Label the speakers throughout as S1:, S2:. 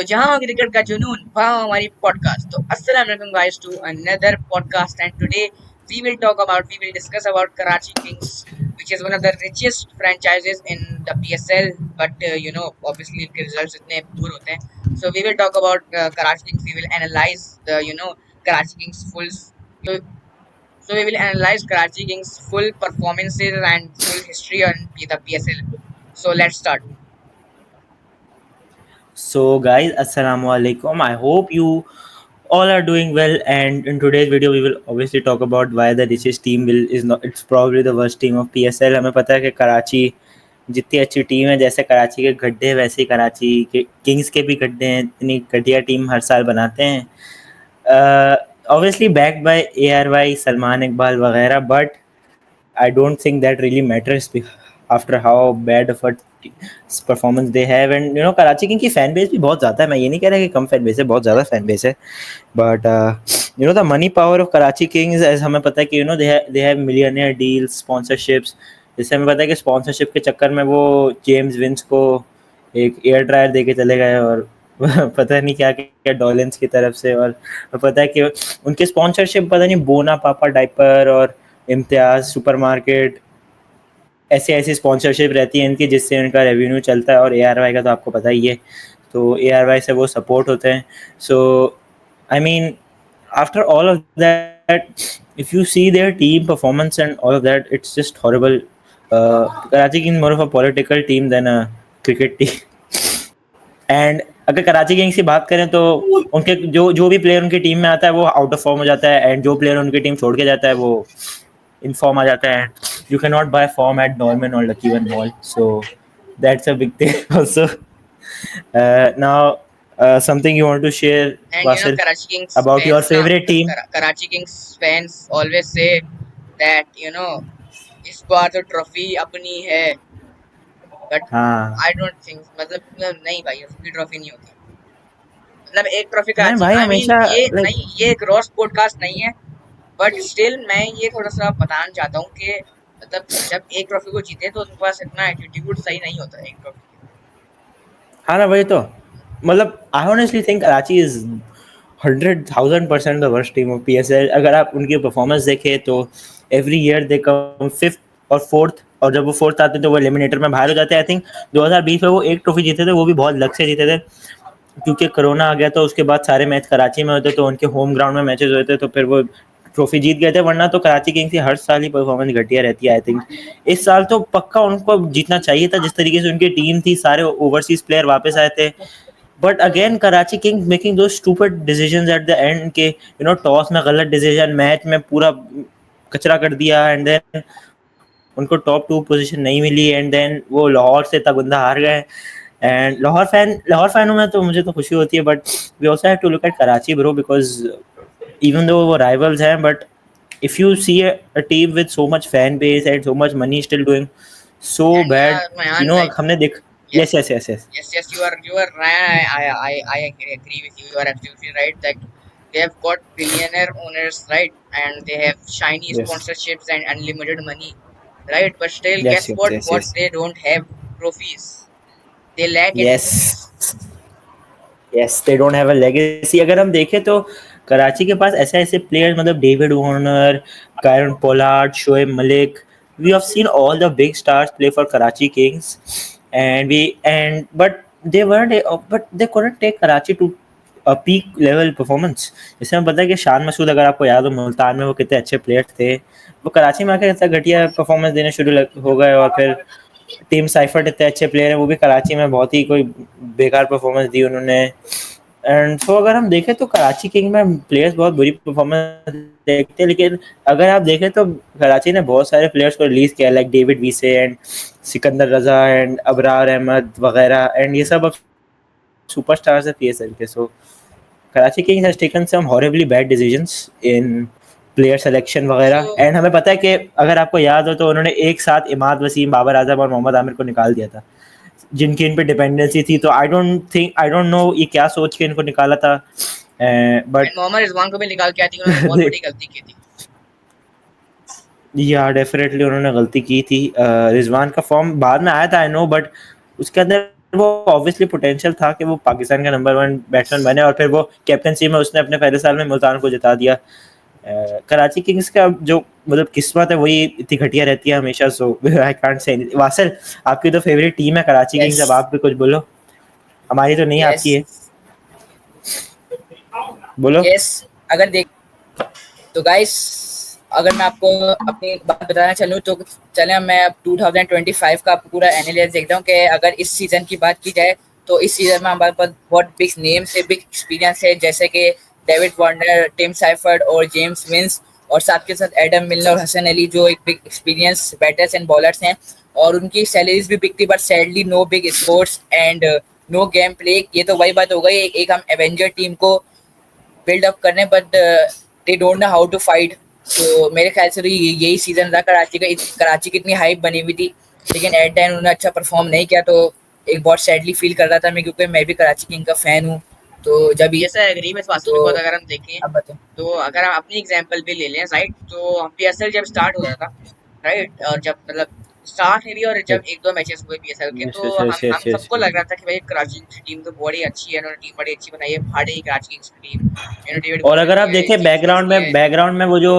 S1: तो जहाँ हो क्रिकेट का जुनून वहाँ हमारी पॉडकास्ट। तो अस्सलाम वालेकुम guys to another podcast and today we will discuss about Karachi Kings, which is one of the richest franchises in the PSL, but obviously इनके results इतने poor होते हैं. So we will talk about Karachi Kings. We will analyze the Karachi Kings full. So so we will analyze Karachi Kings full performances and full history on the PSL. So let's start.
S2: So, guys, Assalamu alaikum. I hope you all are doing well. And in today's video, we will obviously talk about why the richest team will is not. It's probably the worst team of PSL. हमें पता है कि कराची जितनी अच्छी team है, जैसे कराची के गड्ढे वैसे ही कराची के किंग्स के भी गड्ढे हैं. इतनी घटिया टीम हर साल बनाते हैं. Obviously backed by ARY, Salman Iqbal वगैरह, but I don't think that really matters after how bad of a performance they have. And Karachi king की फैन बेस भी बहुत ज़्यादा है. मैं ये नहीं कह रहा कि कम फैन बेस है, बहुत ज़्यादा फैन बेस है. But the money power of Karachi Kings, as हमें पता है कि they have millionaire deals, sponsorships. जैसे हमें पता है कि स्पॉन्सरशिप के चक्कर में वो जेम्स विंस को एक एयर ड्रायर दे के चले गए, और पता नहीं क्या क्या डॉलेंस की तरफ से. और पता है कि उनके स्पॉन्सरशिप पता नहीं बोना पापा डाइपर और इम्तियाज़ सुपरमार्केट, ऐसी ऐसी स्पॉन्सरशिप रहती है इनकी जिससे इनका रेवेन्यू चलता है. और ARY का तो आपको पता ही है, तो ARY से वो सपोर्ट होते हैं. So I mean after all of that, if you see their team performance and all of that, it's just horrible. Karachi Kings more of a political team than a cricket team. And अगर Karachi Kings की बात करें तो उनके जो जो भी player उनकी टीम में आता है वो आउट ऑफ फॉर्म हो जाता है, एंड जो प्लेयर उनकी टीम छोड़ के जाता है वो इन फॉर्म आ जाता है. You cannot buy form at Norman or Lucky One Mall, so that's a big thing also. Now, something you want to share,
S1: And
S2: Vasil,
S1: Karachi Kings
S2: about your
S1: fans, na,
S2: favorite team?
S1: Karachi Kings fans always say that इस बार तो trophy अपनी है. But
S2: हाँ
S1: I don't think, मतलब नहीं भाई, उसकी trophy नहीं होती. मतलब एक ट्रॉफी का
S2: नहीं भाई,
S1: आई मीन
S2: हमेशा
S1: ये
S2: लाइक
S1: नहीं, ये एक रोस्ट पॉडकास्ट नहीं है. बट स्टिल मैं ये थोड़ा सा बताना चाहता हूँ कि मतलब जब एक ट्रॉफी को जीते तो उनके पास इतना एटीट्यूड सही नहीं होता एक ट्रॉफी.
S2: हाँ ना भाई. तो मतलब I honestly think Karachi is 100,000% the worst team of PSL. अगर आप उनकी परफॉर्मेंस देखें तो एवरी ईयर दे कम फिफ्थ और फोर्थ, और जब वो फोर्थ आते हैं तो वो एलिमिनेटर में बाहर हो जाते हैं. आई थिंक 2020 में वो एक ट्रॉफी जीते थे, वो भी बहुत लक से जीते थे क्योंकि कोरोना आ गया तो उसके बाद सारे मैच कराची में होते, तो उनके होम ग्राउंड में मैचेस होते, तो फिर वो ट्रॉफी जीत गए थे. वरना तो कराची किंग्स की हर साल ही परफॉर्मेंस घटिया रहती है. आई थिंक इस साल तो पक्का उनको जीतना चाहिए था. जिस तरीके से उनकी टीम थी, सारे ओवरसीज प्लेयर वापस आए थे. But again Karachi Kings making दो stupid decisions at the end के टॉस में गलत डिसीजन, मैच में पूरा कचरा कर दिया, एंड देन उनको टॉप 2 पोजीशन नहीं मिली, एंड देन वो लाहौर से तगुंदा हार गए. एंड लाहौर फैनों में तो मुझे तो खुशी होती है, but we also have to look at Karachi bro, because even though वो राइवल्स हैं, but if you see a team with so much fan base and so much money still doing so
S1: and
S2: bad,
S1: Mayan भाई,
S2: हमने देख.
S1: yes,
S2: Yes, yes, yes, yes.
S1: yes, you are right. I agree with you. You are absolutely right that they have got billionaire owners, right? And they have shiny
S2: Yes,
S1: sponsorships and unlimited money, right? But still,
S2: yes,
S1: guess
S2: yes,
S1: what?
S2: yes,
S1: What
S2: yes,
S1: they don't have? Trophies. They lack a legacy.
S2: yes, yes. They don't have a legacy. अगर हम देखें तो कराची के पास ऐसे ऐसे players, मतलब David Warner, Kieron Pollard, Shoaib Malik, we have seen all the big stars play for Karachi Kings, and but they couldn't take Karachi to a peak level performance. जैसे हमें पता है कि शान मसूद, अगर आपको याद हो, मुल्तान में वो कितने अच्छे प्लेयर थे, वो कराची में आकर इतना घटिया परफॉर्मेंस देने शुरू हो गए. और फिर टीम साइफर्ट इतने अच्छे प्लेयर हैं, वो भी कराची में बहुत ही कोई बेकार परफॉर्मेंस दी उन्होंने. एंड सो अगर हम देखें तो कराची किंग में प्लेयर्स बहुत बुरी परफॉर्मेंस देखते हैं, लेकिन अगर आप देखें तो कराची ने बहुत सारे प्लेयर्स को रिलीज़ किया, like David Wiese and Sikandar Raza and Abrar Ahmad वगैरह, एंड ये सब अब सुपरस्टार्स है PSL के. So Karachi Kings has taken some horribly bad decisions in player selection वगैरह.
S1: So
S2: एंड हमें पता है कि अगर आपको याद हो तो उन्होंने एक साथ इमाद वसीम, बाबर आजम और मोहम्मद आमिर को निकाल दिया था, जिनकी इन पे डिपेंडेंसी थी. तो आई डोंट नो ये क्या सोच के इनको निकाला था,
S1: and
S2: बट
S1: मोहम्मद रिजवान को भी निकाल के आती, उन्होंने बहुत बड़ी गलती की थी.
S2: या डेफिनेटली उन्होंने गलती की थी. रिजवान का फॉर्म बाद में आया था, आई नो, बट उसके अंदर वो ऑब्वियसली पोटेंशियल था कि वो पाकिस्तान का नंबर 1 बैट्समैन बने, और फिर वो कैप्टनसी में उसने अपने पहले साल में मुल्तान को जिता दिया। कराची किंग्स का जो मतलब किस्मत है वही इतनी घटिया रहती है हमेशा, so I can't say anything. Wasil, आपकी तो फेवरेट टीम है कराची किंग्स, अब
S1: यस
S2: आप भी कुछ बोलो। हमारी तो नहीं,
S1: यस
S2: आपकी है, बोलो।
S1: यस। अगर देख तो गाइस, अगर मैं आपको अपनी बात बताना चलूँ तो चले मैं अब 2025 का आपको पूरा एनालिसिस देखता हूँ कि अगर इस सीजन की बात की जाए तो इस सीजन में हमारे पास बहुत बिग नेम्स है, बिग एक्सपीरियंस है, जैसे कि डेविड वार्नर, टिम साइफर्ड और जेम्स विंस, और साथ के साथ एडम मिलनर और हसन अली जो एक big experience batters and bowlers हैं। और उनकी सैलरीज भी बिग थी, but sadly no big scores and no game play. ये तो वही बात हो गई, एक हम एवेंजर टीम को बिल्ड अप करने, but they don't know how to fight. तो मेरे ख्याल से तो यही सीजन था कराची का। कराची की इतनी हाइप बनी हुई थी, लेकिन एट द एंड उन्होंने अच्छा परफॉर्म नहीं किया। तो एक बहुत सैडली फील कर रहा था मैं, क्योंकि मैं भी कराची किंग का फैन हूँ। तो जब ये
S3: जैसा एग्री में इस बात से
S1: तो
S3: बिकॉज अगर हम देखें
S1: अब बताओ।
S3: तो अगर हम अपनी एग्जांपल भी ले लें राइट, तो पीएसएल जब स्टार्ट हो रहा था राइट, और जब मतलब स्टार्ट है भी और जब एक दो मैचेस हुए पीएसएल के,
S2: यस
S3: तो
S2: यस यस
S3: हम
S2: यस यस।
S3: सबको लग रहा था कि भाई कराची की टीम तो बड़ी अच्छी है, उन्होंने टीम बड़ी अच्छी बनाई है, फाड़े ही कराची किंग्स की टीम। डेविड
S2: और
S3: वार्नर
S2: अगर आप
S3: भी है,
S2: देखें
S3: जेम्स विंस भी है।
S2: बैकग्राउंड में वो जो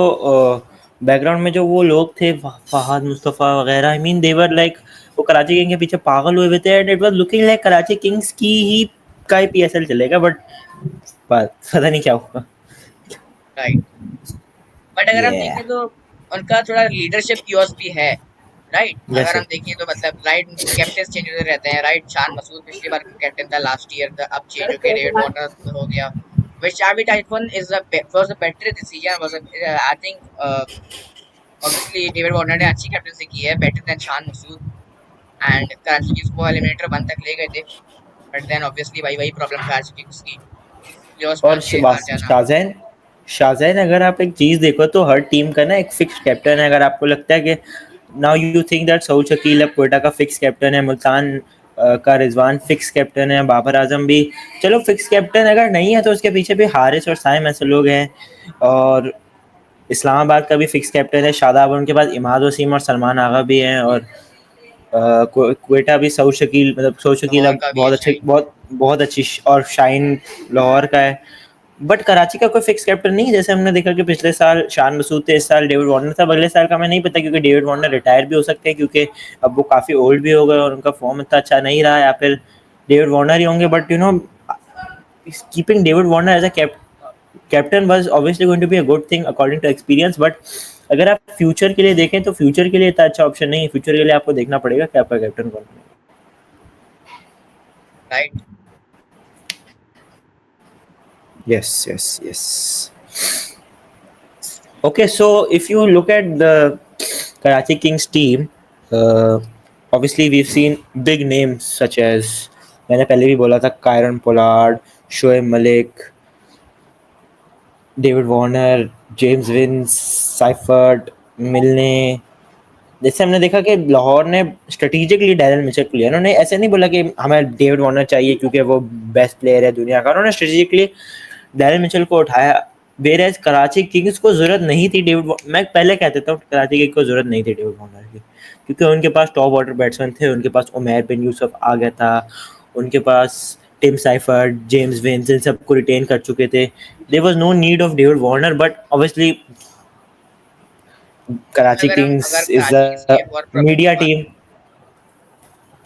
S2: बैकग्राउंड में जो वो लोग थे, फहद मुस्तफ़ा वगैरह, I mean they were like, वो कराची किंग के पीछे पागल हुए हुए थे, and it was looking like Karachi Kings की ही का ही पीएसएल चलेगा, बट पता नहीं क्या हुआ।
S3: राइट, बट अगर हम
S2: ये
S3: देखें तो उनका थोड़ा लीडरशिप कियोस भी है राइट। अगर
S2: वैसे
S3: हम देखें तो मतलब राइट, उनके कैप्टन चेंज होते रहते हैं राइट। शान मसूद पिछली बार कैप्टन था, लास्ट ईयर था, अब चेंज हो गया, डेविड वार्नर हो गया। which Chavi Typhoon was a better decision, was I think obviously David Warner ने अच्छी कैप्टनसी की है, better than Shan Masood. And Karachi Kings को एलिमिनेटर 1 तक ले गए थे, बट देन ऑब्वियसली वही वही प्रॉब्लम कराची किंग्स की, प्लेऑफ्स
S2: और
S3: में आके हार जाना।
S2: शाहजैन, अगर आप एक चीज देखो तो हर टीम का ना एक फिक्स कैप्टन है। अगर आपको लगता है कि now you think that Saud Shakeel अब क्वेटा का फिक्स कैप्टन है, मुल्तान का रिजवान फिक्स कैप्टन है, बाबर आजम भी, चलो फिक्स कैप्टन अगर नहीं है तो उसके पीछे भी हारिस और साइम ऐसे लोग हैं। और इस्लामाबाद का भी फिक्स कैप्टन है शादाब, उनके पास इमाद वसीम और सलमान आगा भी हैं। और क्वेटा भी सऊद शकील, मतलब सऊद शकील
S3: लाहौर
S2: अब
S3: का भी है
S2: बहुत अच्छे,
S3: शाइन।
S2: बहुत अच्छी, और शाइन लाहौर का है। बट कराची का कोई फिक्स कैप्टन नहीं है। जैसे हमने देखा कि पिछले साल शान मसूद थे, इस साल डेविड वार्नर था, अगले साल का मैं नहीं पता, क्योंकि डेविड वार्नर रिटायर भी हो सकते हैं, क्योंकि अब वो काफ़ी ओल्ड भी हो गए और उनका फॉर्म इतना अच्छा नहीं रहा, या फिर डेविड वार्नर ही होंगे। But keeping David Warner as a captain was obviously going to be a good thing according to experience. But अगर आप फ्यूचर के लिए देखें तो फ्यूचर के लिए इतना अच्छा ऑप्शन नहीं है। फ्यूचर के लिए आपको देखना पड़ेगा कि आपका कैप्टन कौन है।
S3: Right,
S2: Yes, yes, yes. Okay, so if you look at the Karachi Kings team, uh, obviously we've seen big names such as, मैंने पहले भी बोला था, Kieron Pollard, Shoaib Malik, David Warner, James Vince, Seifert, Milne. जैसे हमने देखा कि लाहौर ने स्ट्रेटेजिकली डैरेन मिचेल को लिया। उन्होंने ऐसे नहीं बोला कि हमें डेविड वार्नर चाहिए क्योंकि वो बेस्ट प्लेयर है दुनिया का, उन्होंने स्ट्रेटेजिकली डैरेन मिचेल को उठाया। वेयर कराची किंग्स को जरूरत नहीं थी मैं पहले कह देता हूँ कराची किंग्स को जरूरत नहीं थी डेविड वार्नर की, क्योंकि उनके पास टॉप ऑर्डर बैट्समैन थे। उनके पास उमैर बिन यूसुफ आ गया था, उनके पास टिम साइफर्ट, जेम्स विंस, इन सबको रिटेन कर चुके थे। There was no need of David Warner, but obviously Karachi
S3: अगर
S2: किंग्स इज
S3: कराची किंग्स की
S2: अ
S3: एक और प्रॉब्लम की
S2: मीडिया
S3: बात,
S2: टीम।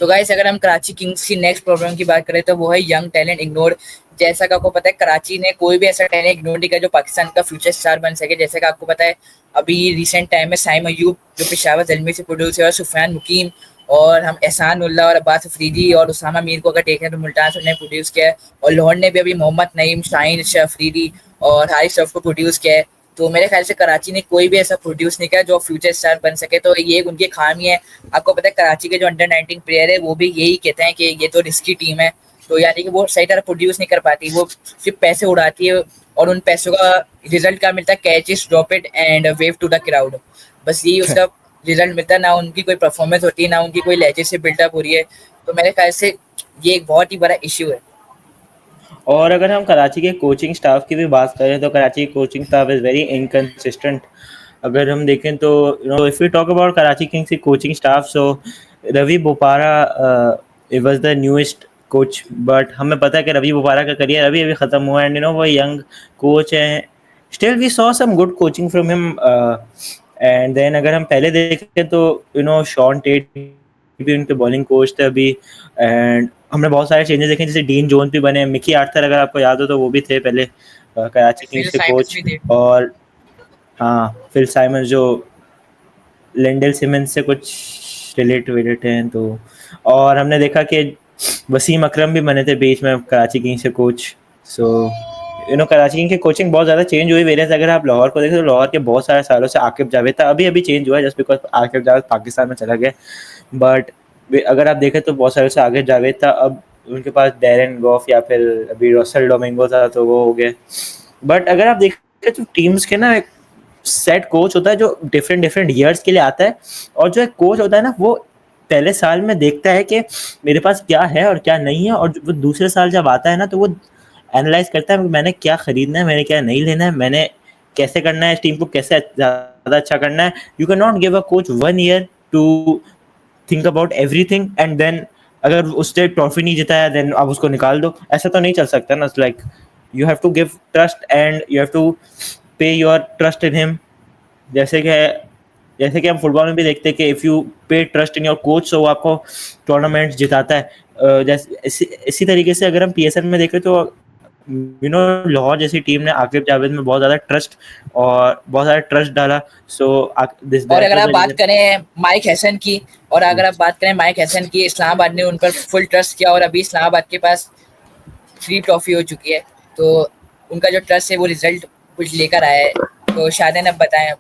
S1: तो गाइस, अगर हम कराची किंग्स की नेक्स्ट प्रॉब्लम की बात करें तो वो है यंग टैलेंट इग्नोर। जैसा कि आपको पता है, कराची ने कोई भी ऐसा टैलेंट इग्नोर नहीं किया जो पाकिस्तान का फ्यूचर स्टार बन सके। जैसे कि आपको पता है, अभी रिसेंट टाइम में साइम अयूब जो पेशावर जलमी से प्रोड्यूस है, और सुफियान मुकीम, और हम एहसान उल्ला और अब्बास अफरीदी और उसामा मीर को अगर देखें तो मुल्तान से उन्हें प्रोड्यूस किया है। और लाहौर ने भी अभी मोहम्मद नईम, शाहीन अफरीदी और हारिस रऊफ को प्रोड्यूस किया है। तो मेरे ख्याल से कराची ने कोई भी ऐसा प्रोड्यूस नहीं किया जो फ्यूचर स्टार बन सके। तो ये एक उनकी खामी है। आपको पता है, कराची के जो अंडर 19 प्लेयर है वो भी यही कहते हैं कि ये तो रिस्की टीम है। तो यानी कि वो सही तरह प्रोड्यूस नहीं कर पाती, वो सिर्फ पैसे उड़ाती है, और उन पैसों का रिजल्ट क्या मिलता है? Catches, drop it and wave to the crowd. बस यही उसका रिजल्ट मिलता है। ना उनकी कोई परफॉर्मेंस होती है, ना उनकी कोई लेजेसी बिल्डअप हो रही है। तो मेरे ख्याल से ये एक बहुत ही बड़ा इश्यू है।
S2: और अगर हम कराची के कोचिंग स्टाफ की भी बात करें तो कराची की coaching staff is very inconsistent. अगर हम देखें तो if we talk about Karachi Kings की coaching staff, so Ravi Bopara it was the newest coach, but हमें पता है कि रवि बोपारा का करियर अभी अभी ख़त्म हुआ है, एंड वो यंग कोच है. Still we saw some good coaching from him. And then अगर हम पहले देखें तो शॉन टेट भी उनके बॉलिंग कोच थे अभी. एंड हमने बहुत सारे चेंजेस देखे, जैसे डीन जोन्स भी बने, मिकी आर्थर अगर आपको याद हो तो वो भी थे पहले कराची
S3: फिल
S2: किंग्स के
S3: साइमंस
S2: कोच.
S3: भी थे.
S2: और हाँ, फिल साइमंस जो लेंडल सिमंस से कुछ रिलेटेड हैं. तो और हमने देखा कि वसीम अकरम भी बने थे बीच में कराची किंग्स के कोच. सो कराची किंग्स की कोचिंग बहुत ज़्यादा चेंज हुई. वेरियस अगर आप लाहौर को देखें तो लाहौर के बहुत सारे सालों से आकिब जावेद था, अभी अभी चेंज हुआ है जस्ट बिकॉज आकिब जावेद पाकिस्तान में चला गया. बट अगर आप देखें तो बहुत सालों से आकिब जावेद था. अब उनके पास डैरेन गॉफ या फिर अभी रसल डोमिंगो था तो वो हो गया. बट अगर आप देखें तो टीम्स के ना एक सेट कोच होता है जो डिफरेंट डिफरेंट ईयर्स के लिए आता है, और जो एक कोच होता है ना वो पहले साल में देखता है कि मेरे पास क्या है और क्या नहीं है, और वो दूसरे साल जब आता है ना तो वो एनालाइज करता है मैंने क्या खरीदना है, मैंने क्या नहीं लेना है, मैंने कैसे करना है, इस टीम को कैसे ज़्यादा अच्छा करना है. You can not give a coach 1 year to think about everything and then अगर उसने ट्रॉफी नहीं जिताया देन आप उसको निकाल दो. ऐसा तो नहीं चल सकता ना. Like you have to give trust and you have to pay your trust in him. जैसे कि हम फुटबॉल में भी देखते हैं कि if you pay trust in your coach तो वो आपको टूर्नामेंट जिताता है. जैसे इसी तरीके से अगर हम पीएसएल में देखें तो लाहौर जैसी टीम ने आकिब जावेद में बहुत ज़्यादा ट्रस्ट डाला. सो
S3: और अगर आप बात करें माइक हसन की, इस्लामाबाद ने उन पर फुल ट्रस्ट किया और अभी इस्लामाबाद के पास 3 ट्रॉफी हो चुकी है. तो उनका जो ट्रस्ट है वो रिजल्ट कुछ लेकर आया है. तो शादेन अब बताएं.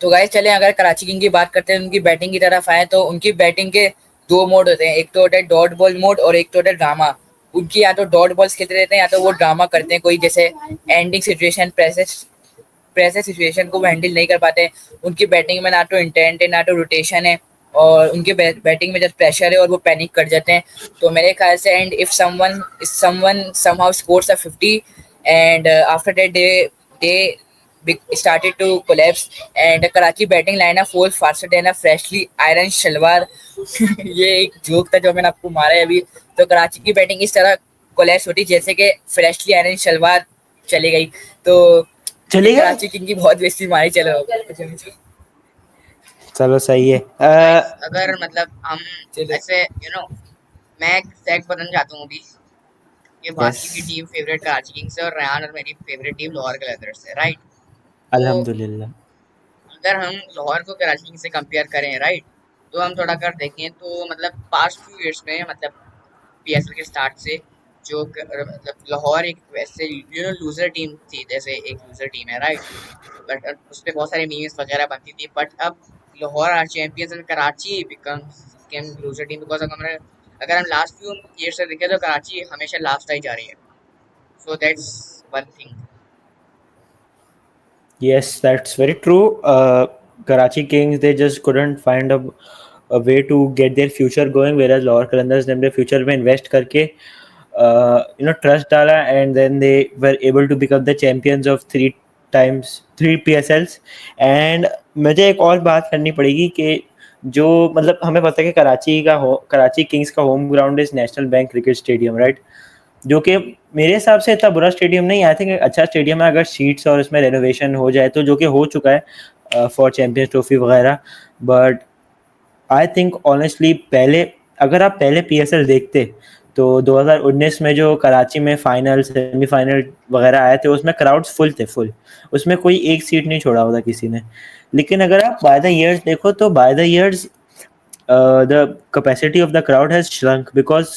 S3: तो गाइस चलें अगर कराची किंग की बात करते हैं, उनकी बैटिंग की तरफ आए तो उनकी बैटिंग के 2 मोड होते हैं. एक तो होता है डॉट बॉल मोड और एक तो होता है ड्रामा. उनकी या तो डॉट बॉल्स खेलते रहते हैं या तो वो ड्रामा करते हैं, कोई जैसे एंडिंग सिचुएशन, प्रेशर सिचुएशन को वो हैंडल नहीं कर पाते. उनकी बैटिंग में ना तो इंटेंट है ना तो रोटेशन है, और उनके बैटिंग में जब प्रेशर है और वो पैनिक कर जाते हैं. तो मेरे ख्याल से and if someone somehow scores a 50 and after that they started to collapse and Karachi batting lineup falls faster than a freshly iron shalwar. ये एक जोक था जो मैंने आपको मारा है अभी. तो कराची की बैटिंग इस तरह कोलैप्स होती जैसे कि फ्रेशली आयरन शलवार चली गई. तो कराची किंग की बहुत बेइज्जती मारी.
S2: चलो सही है.
S3: अगर मतलब हम ऐसे मैं एक फैक्ट बताना चाहता हूँ अभी कि बाकी की टीम फेवरेट कराची किंग्स है और रेहान और मेरी फेवरेट टीम लाहौर कलंदर्स है, राइट.
S2: अल्हम्दुलिल्लाह.
S3: अगर हम लाहौर को कराची किंग्स से कंपेयर करें, राइट, तो हम थोड़ा कर देखें तो मतलब पास्ट फ्यू इयर्स में मतलब पीएसएल के स्टार्ट से जो मतलब लाहौर एक वैसे लूजर टीम थी, जैसे एक लूजर टीम है, राइट. बट उस पर बहुत सारे मीम्स वगैरह बनती थी. बट अब Lahore are champions and Karachi become loser team because अगर हम लास्ट फ्यू ईयर से देखें तो कराची हमेशा लास्ट आई जा रही है. So that's one thing.
S2: Yes, that's very true. Karachi Kings, they just couldn't find a way to get their future going, whereas Lahore Qalandars ने अपने future में invest करके trust डाला, and then they were able to become the champions of 3 PSLs. And मुझे एक और बात करनी पड़ेगी कि जो मतलब हमें पता है कि कराची किंग्स का home ground is national bank cricket stadium, right, जो कि मेरे हिसाब से इतना बुरा स्टेडियम नहीं. आई थिंक अच्छा स्टेडियम है अगर सीट्स और इसमें रेनोवेशन हो जाए तो, जो कि हो चुका है फॉर चैम्पियंस ट्रॉफी वगैरह. बट आई थिंक ऑनेस्टली अगर आप पहले पीएसएल देखते तो 2019 में जो कराची में फाइनल सेमीफाइनल वगैरह आए थे उसमें क्राउड्स फुल, उसमें कोई एक सीट नहीं छोड़ा होता किसी ने. लेकिन अगर आप बाय द ईयर्स देखो तो by the years the capacity of the crowd has shrunk, because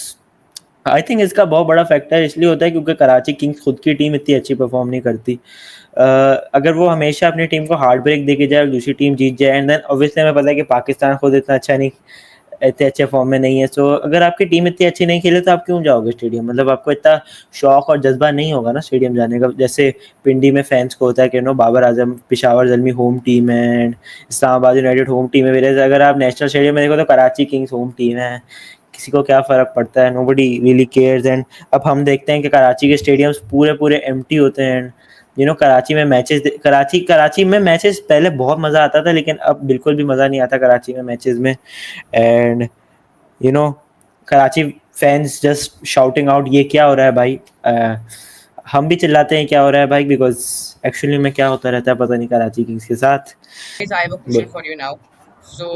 S2: I think इसका बहुत बड़ा फैक्टर इसलिए होता है क्योंकि कराची किंग्स खुद की टीम इतनी अच्छी परफॉर्म नहीं करती. अगर वो हमेशा अपनी टीम को हार्ड ब्रेक देके जाए और दूसरी टीम जीत जाए, एंड देन ऑब्वियसली हमें पता है कि पाकिस्तान खुद इतने अच्छे फॉर्म में नहीं है. सो अगर आपकी टीम इतनी अच्छी नहीं खेले तो आप क्यों जाओगे स्टेडियम. मतलब आपको इतना शौक और जज्बा नहीं होगा ना स्टेडियम जाने का, जैसे पिंडी में फैंस को होता है कि बाबर आजम पेशावर ज़ल्मी होम टीम है and Islamabad United home team है. मेरे अगर आप नेशनल स्टेडियम में देखो तो कराची किंग्स होम टीम है. किसी को क्या फ़र्क पड़ता है, नोबडी रियली केयर्स. एंड अब हम देखते हैं कि कराची के स्टेडियम्स पूरे एम्प्टी होते हैं. कराची में मैचेस पहले बहुत मज़ा आता था, लेकिन अब बिल्कुल भी मज़ा नहीं आता कराची में मैचेस में. And Karachi fans just shouting out ये क्या हो रहा है भाई. हम भी चिल्लाते हैं क्या हो रहा है भाई, बिकॉज एक्चुअली में क्या होता रहता है पता नहीं कराची किंग्स के साथ.
S3: Guys, I have a question for you now. So,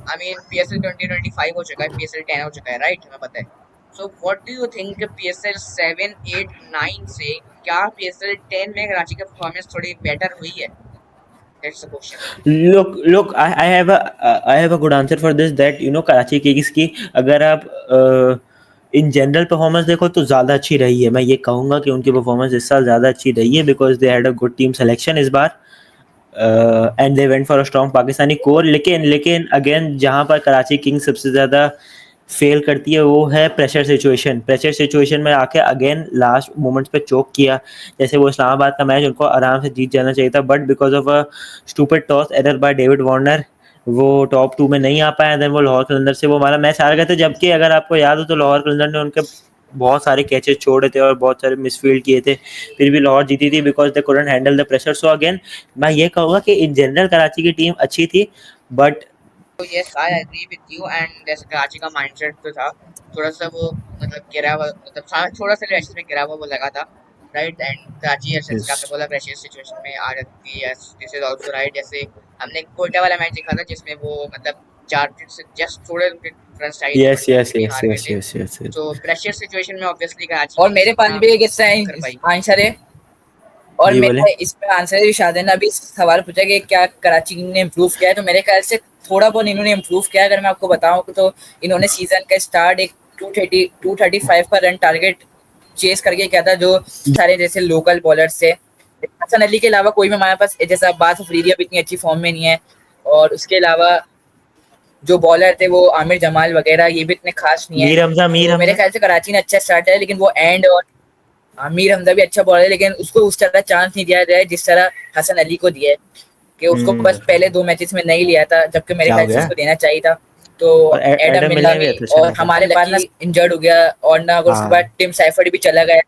S3: I mean, PSL 2025 हो चुका है, PSL 10 हो चुका है, right? हमें पता है. So, what do you think PSL 7, 8, 9 से क्या PSL 10 में कराची की परफॉर्मेंस थोड़ी बेटर हुई है? That's the question.
S2: Look, I have a good answer for this. That you know, Karachi Kings की अगर आप इन जनरल परफॉर्मेंस देखो तो ज़्यादा अच्छी रही है. मैं ये कहूँगा कि उनकी परफॉर्मेंस इस साल ज़्यादा अच्छी रही है, because they had a good team selection इस बार, and they went for a strong Pakistani core. लेकिन अगेन जहाँ पर कराची किंग्स सबसे ज़्यादा फेल करती है वो है प्रेशर सिचुएशन में आके अगेन लास्ट मोमेंट्स पे चोक किया. जैसे वो इस्लामाबाद का मैच उनको आराम से जीत जाना चाहिए था, but because of a stupid toss error by David Warner वो टॉप 2 में नहीं आ पाए. देन वो लाहौर कलंदर से वो हमारा मैच हार गए थे, जबकि अगर आपको याद हो तो लाहौर कलंदर ने उनके बहुत सारे कैचेस छोड़े थे और बहुत सारे मिसफील्ड किए थे, फिर भी लाहौर जीती थी because they couldn't handle the pressure. So again मैं ये कहूँगा कि इन जनरल कराची की टीम अच्छी थी, but
S3: So yes, I agree with you. And जैसे कराची का माइंडसेट तो था थोड़ा सा वो मतलब गिरा हुआ, मतलब थोड़ा सा रैशेस में गिरा हुआ वो लगा था, राइट. एंड कराची जैसे आपने बोला प्रेशर सिचुएशन में आ जाती है, दिस इज आल्सो राइट. जैसे हमने कोयटा वाला मैच देखा था जिसमें वो मतलब 4 से जस्ट थोड़े रन चाहिए थे
S2: यस यस
S3: बट
S2: यस
S3: हार गए
S2: यस
S3: थे.
S2: Yes yes.
S3: तो प्रेशर सिचुएशन में ऑब्वियसली कराची
S1: और मेरे पास भी एक इसका
S3: कर पाई.
S1: आंसर है, और
S2: जी बोले.
S1: मेरा इसका आंसर है. शाहजहां ने अभी सवाल पूछा कि क्या कराची ने इम्प्रूव किया है, तो मेरे ख्याल से थोड़ा बहुत इन्होंने इम्प्रूव किया. अगर मैं आपको बताऊं तो इन्होंने सीजन का स्टार्ट एक 235 का रन टारगेट चेस करके किया था, जो सारे जैसे लोकल बॉलर्स थे. हसन अली के अलावा कोई भी हमारे पास जैसा बात अफरीदी अभी इतनी अच्छी फॉर्म में नहीं है, और उसके अलावा जो बॉलर थे वो आमिर जमाल वगैरह ये भी इतने खास नहीं है. तो मेरे ख्याल से कराची ने अच्छा स्टार्ट है, लेकिन वो एंड और आमिर हमजा भी अच्छा बॉलर है, लेकिन उसको उस तरह चांस नहीं दिया गया जिस तरह हसन अली को दिया है, कि उसको बस पहले 2 मैचेस में नहीं लिया था, जबकि मेरे ख्याल से उसको देना चाहिए था. तो एडम मिलना भी और हमारे बाद ना इंजर्ड हो गया, और ना उसके बाद टिम साइफर्ड भी चला गया.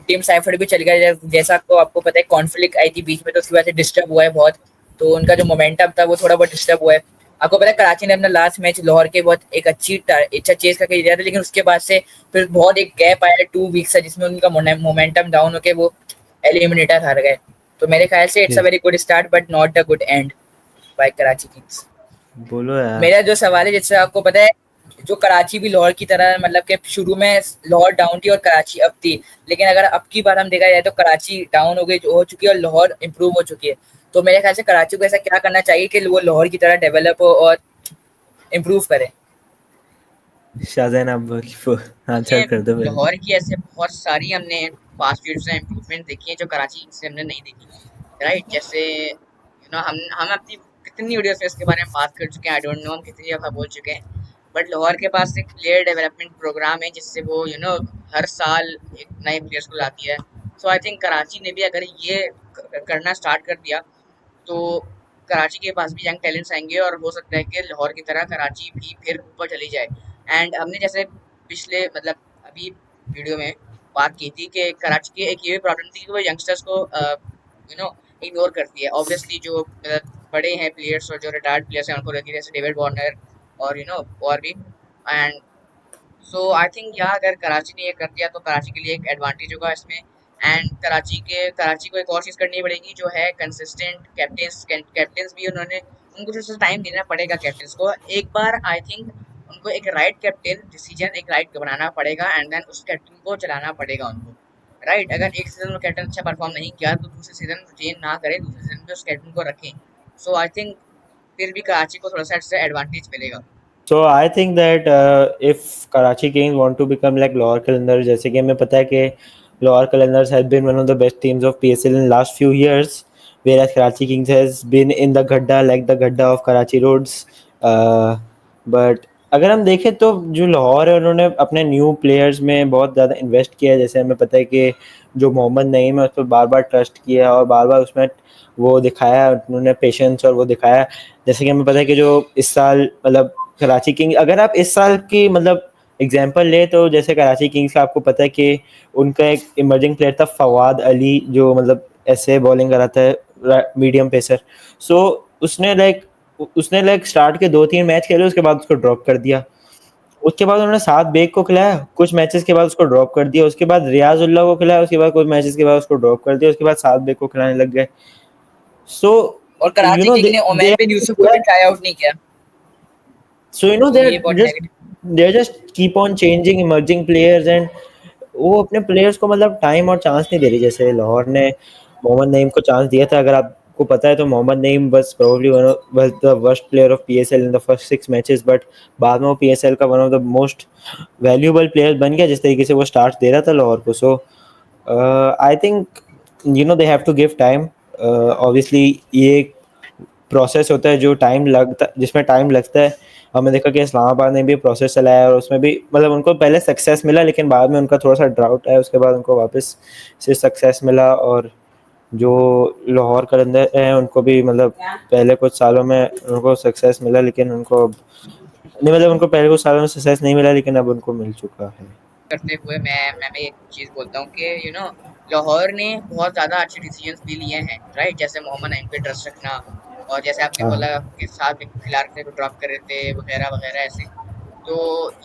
S1: टिम साइफर्ड भी चल गया, जैसा को आपको पता है कॉन्फ्लिक्ट आई थी बीच में, तो उसकी वजह से डिस्टर्ब हुआ है बहुत. तो उनका जो मोमेंटम था वो थोड़ा बहुत डिस्टर्ब हुआ है. आपको पता है कराची ने अपना लास्ट मैच लाहौर के बहुत एक अच्छा चेस करके दिया था, लेकिन उसके बाद से फिर बहुत एक गैप आया 2 वीक्स का, जिसमें उनका मोमेंटम डाउन होकर वो एलिमिनेटर हार गए. तो मेरे ख्याल से it's a very good start but not a good end by Karachi Kings.
S2: बोलो यार.
S1: मेरा जो सवाल है, जैसे आपको पता है जो कराची भी लाहौर की तरह, मतलब कि शुरू में लाहौर डाउन थी और कराची अप थी, लेकिन अगर अब की बार हम देखा जाए तो कराची डाउन हो चुकी है और लाहौर इंप्रूव हो चुकी है. तो मेरे ख्याल से कराची को ऐसा क्या करना चाहिए कि वो लाहौर की तरह डेवलप हो और इम्प्रूव करे.
S2: शाहजहान आप आंसर कर दो.
S3: लाहौर की ऐसे बहुत सारी हमने पास्ट ईयर्स में इम्प्रूवमेंट देखी है जो कराची से हमने नहीं देखी, राइट. जैसे हम अपनी कितनी वीडियोस में इसके बारे में बात कर चुके हैं, आई डोंट नो हम कितनी दफ़ा बोल चुके हैं, बट लाहौर के पास एक प्लेयर डेवलपमेंट प्रोग्राम है जिससे वो हर साल एक नए प्लेयर्स को लाती है. सो आई थिंक कराची ने भी अगर ये करना स्टार्ट कर दिया तो कराची के पास भी यंग टैलेंट्स आएंगे और हो सकता है कि लाहौर की तरह कराची भी फिर ऊपर चली जाए. एंड हमने जैसे पिछले मतलब अभी वीडियो में बात की थी कि कराची की एक ये प्रॉब्लम थी कि वो यंगस्टर्स को इग्नोर करती है. ऑब्वियसली जो बड़े हैं प्लेयर्स और जो रिटायर्ड प्लेयर्स हैं उनको रहती है, जैसे डेविड वार्नर और और भी. एंड सो आई थिंक यहाँ अगर कराची ने ये कर दिया तो कराची के लिए एक एडवांटेज होगा इसमें. एंड कराची को एक और चीज़ करनी पड़ेगी जो है कंसिस्टेंट कैप्टन्स भी उनको थोड़ा सा टाइम देना पड़ेगा कैप्टन्स को. एक बार आई थिंक उनको एक राइट कैप्टन डिसीजन एक राइट बनाना पड़ेगा एंड देन उस कैप्टन को चलाना पड़ेगा उनको, राइट. अगर एक सीजन में कैप्टन अच्छा परफॉर्म नहीं किया तो दूसरे सीजन चेंज ना करें, दूसरे सीजन में उस कैप्टन को रखें. सो आई थिंक फिर भी कराची को थोड़ा सा इससे एडवांटेज मिलेगा.
S2: So I think that if Karachi Kings want to become like Lahore Qalandars, जैसे कि हमें पता है कि Lahore Qalandars has been one of the best teams of PSL in last few years, whereas Karachi Kings has been in the gadda like the gadda of Karachi roads. But अगर हम देखें तो जो लाहौर है उन्होंने अपने न्यू प्लेयर्स में बहुत ज़्यादा इन्वेस्ट किया है. जैसे हमें पता है कि जो मोहम्मद नईम है उस पर बार बार ट्रस्ट किया और बार बार उसमें वो दिखाया उन्होंने पेशेंस और वो दिखाया. जैसे कि हमें पता है कि जो इस साल मतलब कराची किंग, अगर आप इस साल की मतलब एग्जांपल ले तो जैसे कराची किंग्स का आपको पता है कि उनका एक इमर्जिंग प्लेयर था फवाद अली, जो मतलब ऐसे बॉलिंग कराता है मीडियम पेसर. सो उसने लाइक स्टार्ट के 2-3 मैच खेले, उसके बाद उसको ड्रॉप कर दिया. उसके बाद उन्होंने सात बेग को खिलाया, कुछ मैचेस के बाद उसको ड्रॉप कर दिया, उसके बाद रियाजुल्लाह को खिलाया, उसके बाद कुछ मैचेस के बाद उसको ड्रॉप कर दिया, उसके बाद सात बेग को खिलाने लग गए। सो
S3: और कराची किंग ने ओमैन बिन यूसुफ को भी ट्राई आउट नहीं किया,
S2: So you know
S3: तो ये बहुत
S2: just
S3: negative.
S2: they just keep on changing emerging players and वो अपने प्लेयर्स को मतलब टाइम और चांस नहीं दे रही। जैसे लाहौर ने मोहम्मद नईम को चांस दिया था, अगर आपको पता है तो Mohammad Naeem was probably was the worst player of PSL in the first 6 matches, but बाद में वो पीएसएल का one of the most valuable player बन गया जिस तरीके से वो स्टार्ट दे रहा था लाहौर को। So I think you know they have to give time. Obviously ये प्रोसेस होता है जो टाइम लगता जिसमें टाइम लगता है। हमने देखा कि इस्लामाबाद ने भी प्रोसेस चलाया और उसमें भी मतलब उनको पहले सक्सेस मिला, लेकिन बाद में उनका थोड़ा सा ड्राउट आया, उसके बाद उनको वापस से सक्सेस मिला। और जो लाहौर कलंदर हैं उनको भी मतलब पहले कुछ सालों में उनको सक्सेस मिला, लेकिन उनको नहीं मतलब उनको पहले कुछ सालों में सक्सेस नहीं मिला, लेकिन अब उनको मिल चुका है।
S3: करते हुए मैं भी एक चीज बोलता हूँ कि लाहौर ने बहुत ज्यादा अच्छे डिसीजंस भी लिए हैं, राइट? जैसे मोहम्मद नईम पे ट्रस्ट रखना, और जैसे आपने
S2: हाँ
S3: बोला कि साथ में खिलाड़ी को ड्रॉप कर रहे थे वगैरह वगैरह ऐसे। तो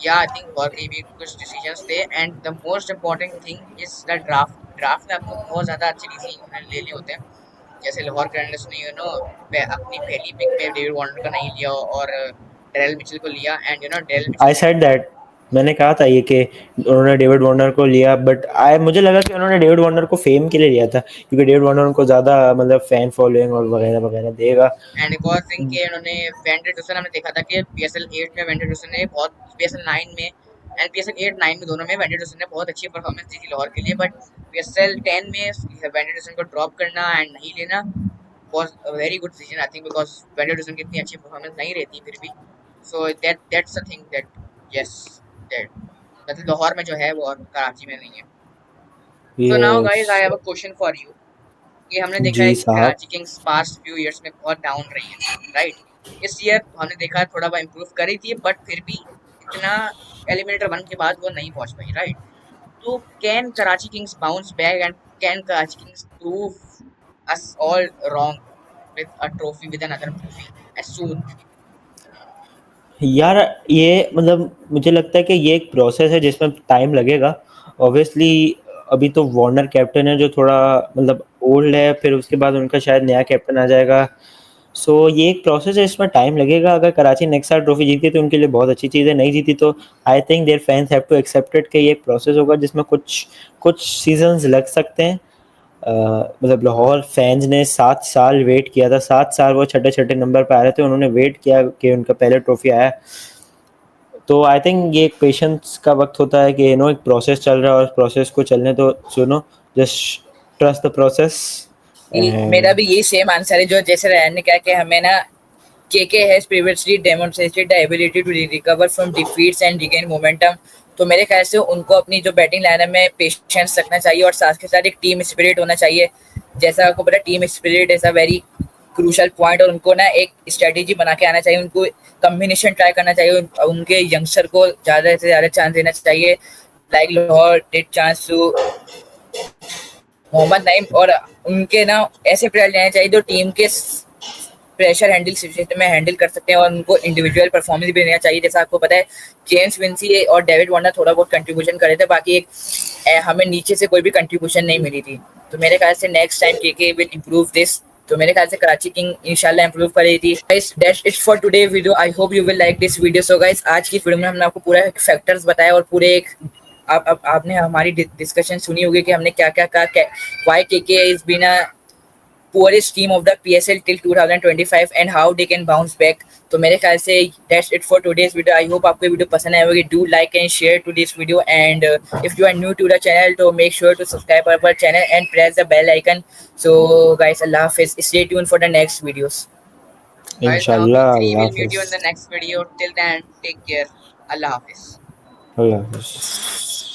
S3: या आई थिंक और भी कुछ डिसीजंस थे, and the most important thing is the draft. Draft में आपको बहुत ज्यादा अच्छे डिसीजन लेने होते हैं। जैसे लाहौर कैंडल्स ने अपनी पहली पिक में डेविड वार्नर का नहीं लिया और डेरिल मिचेल को लिया, and Daryl Mitchell
S2: I said that, मैंने कहा था ये कि उन्होंने डेविड वार्नर को लिया, बट आई मुझे लगा कि उन्होंने डेविड वार्नर को फेम के लिए लिया था, क्योंकि डेविड वार्नर उनको ज़्यादा मतलब फैन फॉलोइंग और वगैरह वगैरह देगा।
S3: एंड एक और थिंग कि उन्होंने वेंडर डुसन, हमने देखा था कि पीएसएल 8 में वेंडर डुसन ने बहुत, पीएसएल 9 में एंड पीएसएल 8 9 में दोनों में वेंडर डुसन ने बहुत अच्छी परफॉर्मेंस दी थी लाहौर के लिए। बट पीएसएल 10 में वेंडर डुसन को ड्रॉप करना एंड नहीं लेना was a very good decision I think, because van der Dussen की इतनी अच्छी परफॉर्मेंस नहीं रहती फिर भी। So that's the thing that yes that मतलब लाहौर में जो है वो और कराची में नहीं है। So now guys I have a question for you, कि हमने देखा है
S2: जी
S3: कि
S2: साहब।
S3: Karachi Kings past few years में बहुत डाउन रही है, राइट? इस ईयर हमने देखा है थोड़ा बहुत इम्प्रूव करी थी, बट फिर भी इतना एलिमिनेटर वन के बाद वो नहीं पहुंच पाई, राइट? तो can Karachi Kings bounce back and can Karachi Kings prove us all wrong with a trophy, with another trophy as soon?
S2: यार ये मतलब मुझे लगता है कि ये एक प्रोसेस है जिसमें टाइम लगेगा। ऑब्वियसली अभी तो वार्नर कैप्टन है जो थोड़ा मतलब ओल्ड है, फिर उसके बाद उनका शायद नया कैप्टन आ जाएगा। सो ये एक प्रोसेस है, इसमें टाइम लगेगा। अगर कराची नेक्स्ट साल ट्रॉफी जीती तो उनके लिए बहुत अच्छी चीज़ है, नहीं जीती तो I think their fans have to accept it कि ये एक प्रोसेस होगा जिसमें कुछ कुछ सीजन्स लग सकते हैं। मतलब लाहौर फैंस ने 7 साल वेट किया था, 7 साल वो छठे-छठे नंबर पे आ रहे थे, उन्होंने वेट किया कि उनका पहले ट्रॉफी आया। तो आई थिंक ये एक पेशेंस का वक्त होता है कि एक प्रोसेस चल रहा है और उस प्रोसेस को चलने तो सुनो, जस्ट ट्रस्ट द प्रोसेस।
S3: मेरा
S2: एंड
S3: भी यही सेम आंसर है जो जैसे रैन ने कहा कि हमें ना KK has previously demonstrated the ability to recover from defeats and regain momentum। तो मेरे ख्याल से उनको अपनी जो बैटिंग लाइनअप में पेशेंस रखना चाहिए और साथ के साथ एक टीम स्पिरिट होना चाहिए। जैसा आपको पता, team spirit is a very crucial point, और उनको ना एक स्ट्रेटेजी बना के आना चाहिए, उनको कम्बिनेशन ट्राई करना चाहिए, उनके यंगस्टर को ज़्यादा से ज़्यादा चांस देना चाहिए, like Lahore did chance to Mohammad Naeem. और उनके ना ऐसे प्लेयर लेने चाहिए जो टीम के प्रेशर हैंडल सिचुएशन में हैंडल कर सकते हैं, और उनको इंडिविजुअल परफॉर्मेंस भी देना चाहिए। जैसा आपको पता है जेम्स विंसी और डेविड वार्नर थोड़ा बहुत कंट्रीब्यूशन करे थे, बाकी एक हमें नीचे से कोई भी कंट्रीब्यूशन नहीं मिली थी। तो मेरे ख्याल से next time KK will improve this. तो मेरे ख्याल से कराची किंग इंशाल्लाह इम्प्रूव कर रही थी। Guys that's it for today video, I hope you will like this video. So guys आज की वीडियो में हमने आपको पूरा फैक्टर्स बताया और पूरे एक आपने हमारी डिस्कशन सुनी होगी कि हमने क्या क्या कहा, why KK is been a poorest team of the PSL till 2025 and how they can bounce back। तो मेरे ख्याल से that's it for today's video। I hope आपको वीडियो पसंद आया होगी। Do like and share to this video, and if you are new to the channel, तो make sure to subscribe our channel and press the bell icon। So guys, Allah Hafiz, stay tuned for the next videos। Guys, now we
S2: इंशाल्लाह
S3: three
S2: Allah
S3: will meet you
S2: हाफिज़।
S3: in the next video. Till then, take care। Allah Hafiz।
S2: अल्लाह हाफिज़।